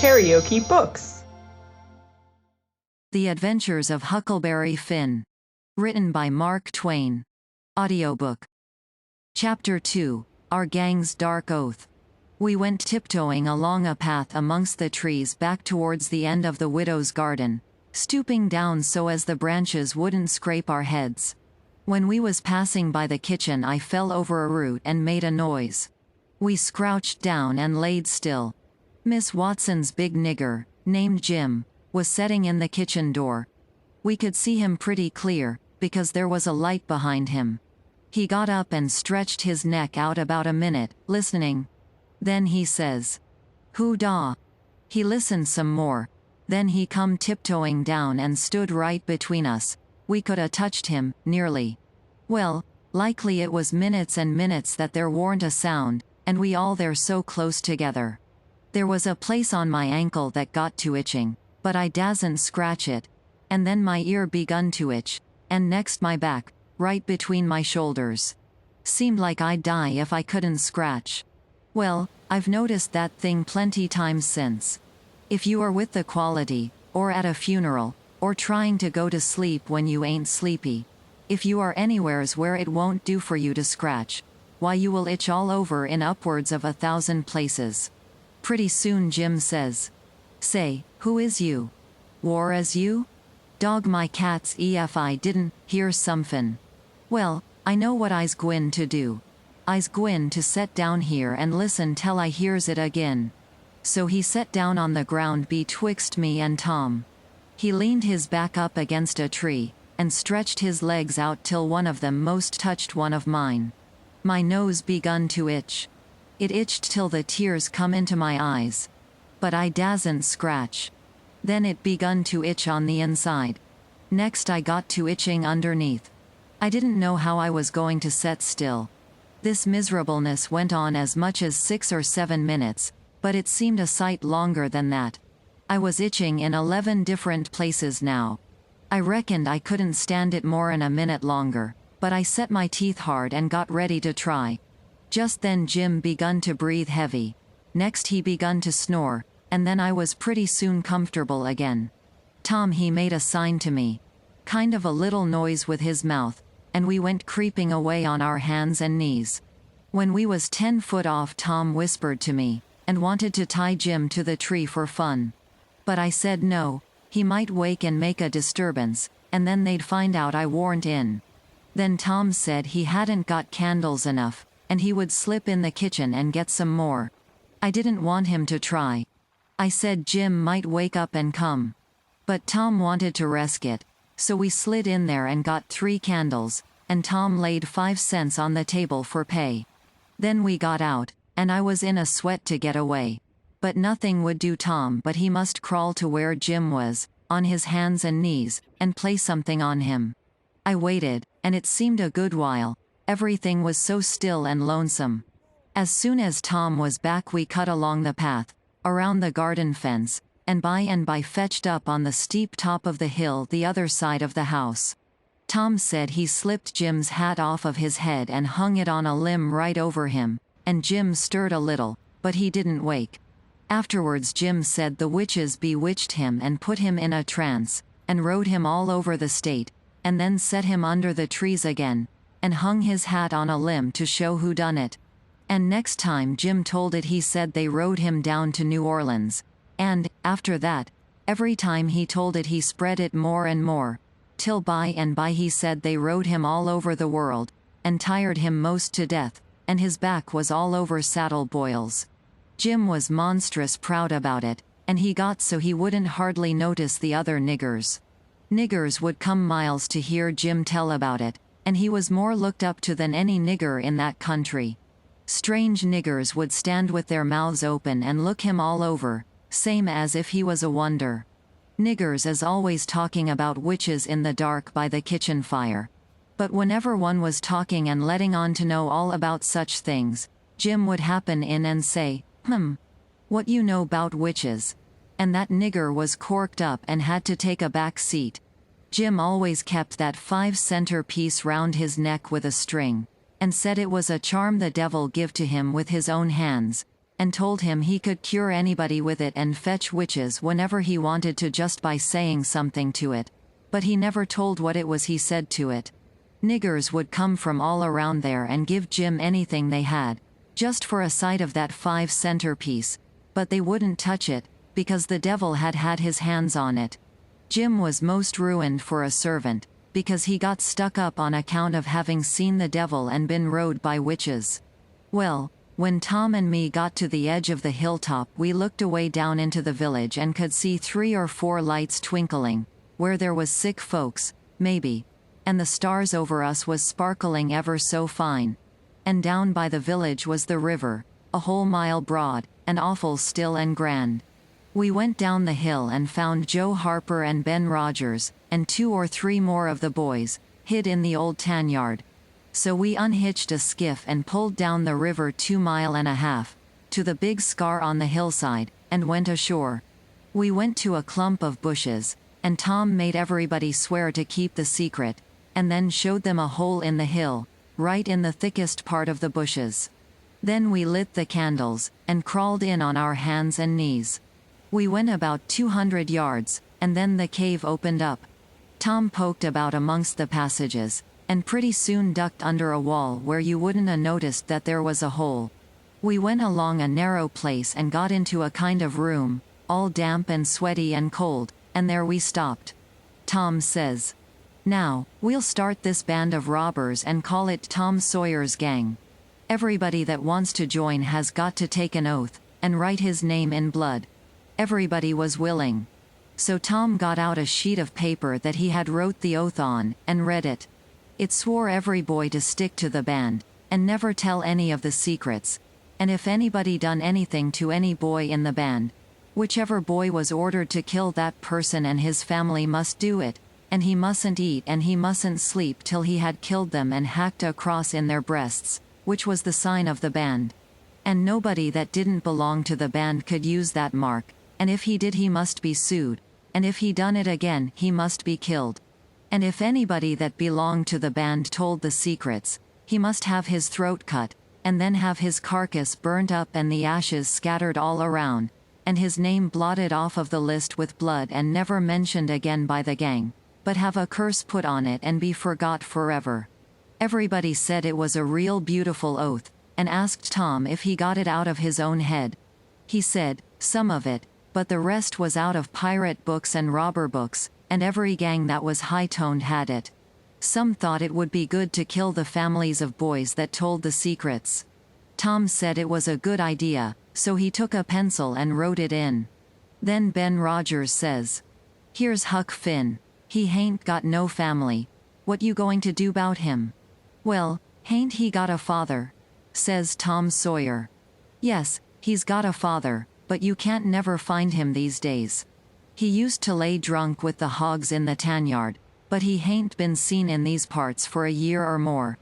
KaraokeBooks. The Adventures of Huckleberry Finn. Written by Mark Twain. Audiobook. Chapter 2. Our Gang's Dark Oath. We went tiptoeing along a path amongst the trees back towards the end of the widow's garden, stooping down so as the branches wouldn't scrape our heads. When we was passing by the kitchen, I fell over a root and made a noise. We crouched down and laid still. Miss Watson's big nigger, named Jim, was sitting in the kitchen door. We could see him pretty clear, because there was a light behind him. He got up and stretched his neck out about a minute, listening. Then he says, "Who da?" He listened some more. Then he come tiptoeing down and stood right between us. We could a touched him, nearly. Well, likely it was minutes and minutes that there warn't a sound, and we all there so close together. There was a place on my ankle that got to itching, but I dasn't scratch it. And then my ear begun to itch, and next my back, right between my shoulders. Seemed like I'd die if I couldn't scratch. Well, I've noticed that thing plenty times since. If you are with the quality, or at a funeral, or trying to go to sleep when you ain't sleepy, if you are anywheres where it won't do for you to scratch, why you will itch all over in upwards of 1,000 places. Pretty soon Jim says, "Say, who is you? War as you? Dog my cats if I didn't hear somefin'. Well, I know what I's gwine to do. I's gwine to set down here and listen till I hears it agin." So he set down on the ground betwixt me and Tom. He leaned his back up against a tree, and stretched his legs out till one of them most touched one of mine. My nose begun to itch. It itched till the tears come into my eyes. But I dasn't scratch. Then it begun to itch on the inside. Next I got to itching underneath. I didn't know how I was going to set still. This miserableness went on as much as 6 or 7 minutes, but it seemed a sight longer than that. I was itching in 11 different places now. I reckoned I couldn't stand it more'n a minute longer, but I set my teeth hard and got ready to try. Just then Jim begun to breathe heavy. Next he begun to snore, and then I was pretty soon comfortable again. Tom he made a sign to me. Kind of a little noise with his mouth, and we went creeping away on our hands and knees. When we was 10 foot off, Tom whispered to me, and wanted to tie Jim to the tree for fun. But I said no, he might wake and make a disturbance, and then they'd find out I warn't in. Then Tom said he hadn't got candles enough, and he would slip in the kitchen and get some more. I didn't want him to try. I said Jim might wake up and come. But Tom wanted to risk it, so we slid in there and got 3 candles, and Tom laid 5 cents on the table for pay. Then we got out, and I was in a sweat to get away. But nothing would do Tom but he must crawl to where Jim was, on his hands and knees, and play something on him. I waited, and it seemed a good while. Everything was so still and lonesome. As soon as Tom was back we cut along the path, around the garden fence, and by fetched up on the steep top of the hill the other side of the house. Tom said he slipped Jim's hat off of his head and hung it on a limb right over him, and Jim stirred a little, but he didn't wake. Afterwards Jim said the witches bewitched him and put him in a trance, and rode him all over the state, and then set him under the trees again, and hung his hat on a limb to show who done it. And next time Jim told it he said they rode him down to New Orleans, and, after that, every time he told it he spread it more and more, till by and by he said they rode him all over the world, and tired him most to death, and his back was all over saddle boils. Jim was monstrous proud about it, and he got so he wouldn't hardly notice the other niggers. Niggers would come miles to hear Jim tell about it, and he was more looked up to than any nigger in that country. Strange niggers would stand with their mouths open and look him all over, same as if he was a wonder. Niggers is always talking about witches in the dark by the kitchen fire. But whenever one was talking and letting on to know all about such things, Jim would happen in and say, "What you know 'bout witches?" And that nigger was corked up and had to take a back seat. Jim always kept that 5-center piece round his neck with a string, and said it was a charm the devil give to him with his own hands, and told him he could cure anybody with it and fetch witches whenever he wanted to just by saying something to it. But he never told what it was he said to it. Niggers would come from all around there and give Jim anything they had, just for a sight of that 5-center piece, but they wouldn't touch it, because the devil had had his hands on it. Jim was most ruined for a servant, because he got stuck up on account of having seen the devil and been rode by witches. Well, when Tom and me got to the edge of the hilltop, we looked away down into the village and could see 3 or 4 lights twinkling, where there was sick folks, maybe. And the stars over us was sparkling ever so fine. And down by the village was the river, a whole mile broad, and awful still and grand. We went down the hill and found Joe Harper and Ben Rogers, and 2 or 3 more of the boys, hid in the old tan yard. So we unhitched a skiff and pulled down the river 2.5 miles, to the big scar on the hillside, and went ashore. We went to a clump of bushes, and Tom made everybody swear to keep the secret, and then showed them a hole in the hill, right in the thickest part of the bushes. Then we lit the candles, and crawled in on our hands and knees. We went about 200 yards, and then the cave opened up. Tom poked about amongst the passages, and pretty soon ducked under a wall where you wouldn't have noticed that there was a hole. We went along a narrow place and got into a kind of room, all damp and sweaty and cold, and there we stopped. Tom says, "Now, we'll start this band of robbers and call it Tom Sawyer's Gang. Everybody that wants to join has got to take an oath, and write his name in blood." Everybody was willing. So Tom got out a sheet of paper that he had wrote the oath on, and read it. It swore every boy to stick to the band, and never tell any of the secrets, and if anybody done anything to any boy in the band, whichever boy was ordered to kill that person and his family must do it, and he mustn't eat and he mustn't sleep till he had killed them and hacked a cross in their breasts, which was the sign of the band. And nobody that didn't belong to the band could use that mark, and if he did he must be sued, and if he done it again he must be killed. And if anybody that belonged to the band told the secrets, he must have his throat cut, and then have his carcass burnt up and the ashes scattered all around, and his name blotted off of the list with blood and never mentioned again by the gang, but have a curse put on it and be forgot forever. Everybody said it was a real beautiful oath, and asked Tom if he got it out of his own head. He said, some of it, but the rest was out of pirate books and robber books, and every gang that was high-toned had it. Some thought it would be good to kill the families of boys that told the secrets. Tom said it was a good idea, so he took a pencil and wrote it in. Then Ben Rogers says, "Here's Huck Finn. He hain't got no family. What you going to do 'bout him?" "Well, hain't he got a father?" says Tom Sawyer. "Yes, he's got a father, but you can't never find him these days. He used to lay drunk with the hogs in the tan yard, but he hain't been seen in these parts for a year or more.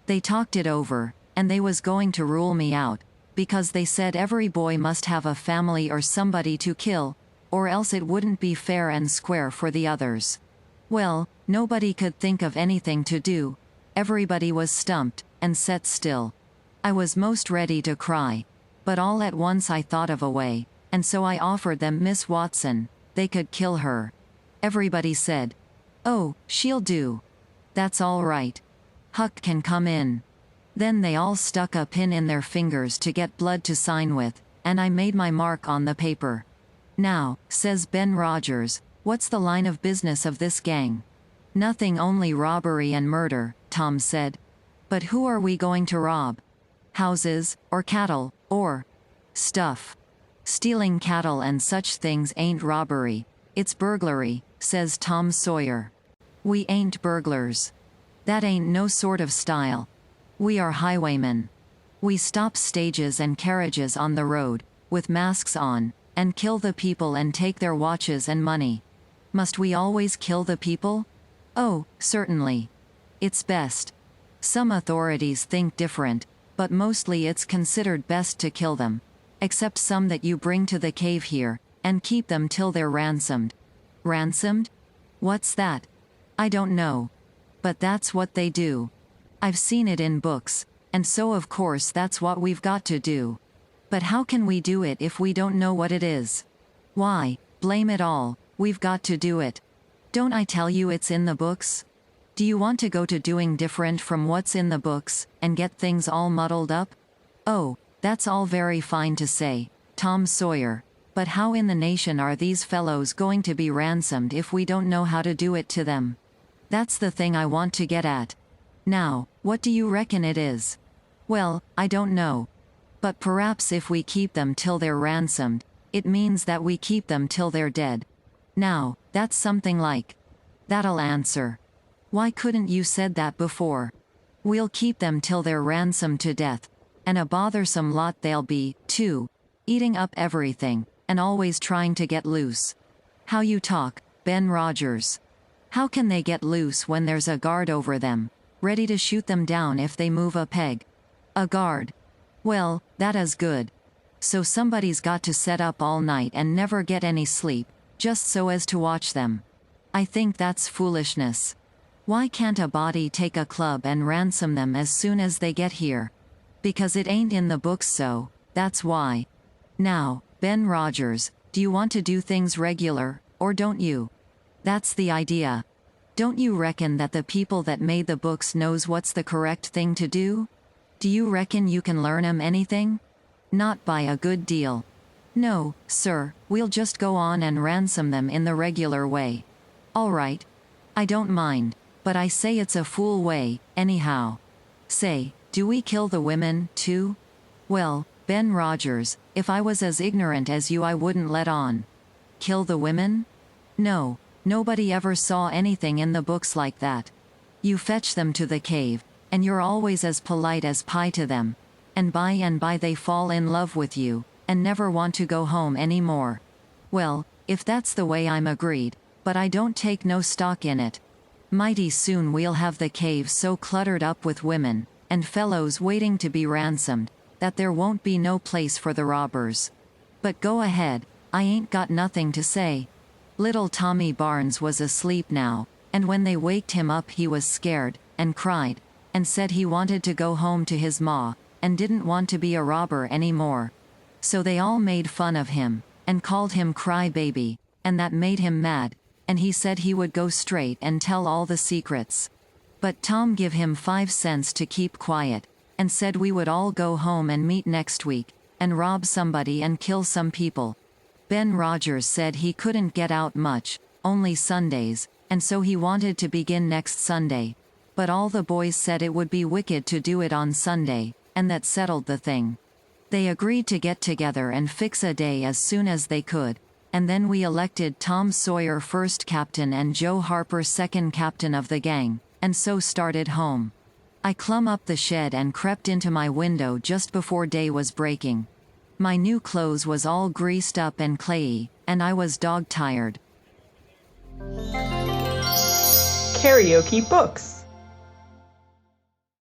They talked it over, and they was going to rule me out, because they said every boy must have a family or somebody to kill, or else it wouldn't be fair and square for the others. Well, nobody could think of anything to do. Everybody was stumped, and set still. I was most ready to cry. But all at once I thought of a way, and so I offered them Miss Watson. They could kill her. Everybody said, 'Oh, she'll do. That's all right. Huck can come in.' Then they all stuck a pin in their fingers to get blood to sign with, and I made my mark on the paper. 'Now,' says Ben Rogers, 'what's the line of business of this gang?' 'Nothing, only robbery and murder,' Tom said. 'But who are we going to rob? Houses, or cattle, or stuff?' 'Stealing cattle and such things ain't robbery, it's burglary,' says Tom Sawyer. 'We ain't burglars. That ain't no sort of style. We are highwaymen. We stop stages and carriages on the road, with masks on, and kill the people and take their watches and money. Must we always kill the people? Oh, certainly. It's best. Some authorities think different, but mostly it's considered best to kill them. Except some that you bring to the cave here, and keep them till they're ransomed.' 'Ransomed? What's that?' 'I don't know. But that's what they do. I've seen it in books, and so of course that's what we've got to do.' But how can we do it if we don't know what it is? Why, blame it all, we've got to do it. Don't I tell you it's in the books? Do you want to go to doing different from what's in the books, and get things all muddled up? Oh, that's all very fine to say, Tom Sawyer, but how in the nation are these fellows going to be ransomed if we don't know how to do it to them? That's the thing I want to get at. Now, what do you reckon it is? Well, I don't know. But perhaps if we keep them till they're ransomed, it means that we keep them till they're dead. Now, that's something like. That'll answer. Why couldn't you said that before? We'll keep them till they're ransomed to death. And a bothersome lot they'll be, too. Eating up everything, and always trying to get loose. How you talk, Ben Rogers. How can they get loose when there's a guard over them, ready to shoot them down if they move a peg? A guard. Well, that is good. So somebody's got to set up all night and never get any sleep, just so as to watch them. I think that's foolishness. Why can't a body take a club and ransom them as soon as they get here? Because it ain't in the books, so that's why. Now, Ben Rogers, do you want to do things regular, or don't you? That's the idea. Don't you reckon that the people that made the books knows what's the correct thing to do? Do you reckon you can learn 'em anything? Not by a good deal. No, sir, we'll just go on and ransom them in the regular way. All right. I don't mind, but I say it's a fool way, anyhow. Say, do we kill the women, too? Well, Ben Rogers, if I was as ignorant as you I wouldn't let on. Kill the women? No, nobody ever saw anything in the books like that. You fetch them to the cave, and you're always as polite as pie to them, and by they fall in love with you, and never want to go home any more. Well, if that's the way I'm agreed, but I don't take no stock in it. Mighty soon we'll have the cave so cluttered up with women, and fellows waiting to be ransomed, that there won't be no place for the robbers. But go ahead, I ain't got nothing to say. Little Tommy Barnes was asleep now, and when they waked him up he was scared, and cried, and said he wanted to go home to his ma, and didn't want to be a robber any more. So they all made fun of him, and called him Cry Baby, and that made him mad, and he said he would go straight and tell all the secrets. But Tom give him 5 cents to keep quiet, and said we would all go home and meet next week, and rob somebody and kill some people. Ben Rogers said he couldn't get out much, only Sundays, and so he wanted to begin next Sunday. But all the boys said it would be wicked to do it on Sunday, and that settled the thing. They agreed to get together and fix a day as soon as they could, and then we elected Tom Sawyer first captain and Joe Harper second captain of the gang, and so started home. I clumb up the shed and crept into my window just before day was breaking. My new clothes was all greased up and clayey, and I was dog-tired. Karaoke Books.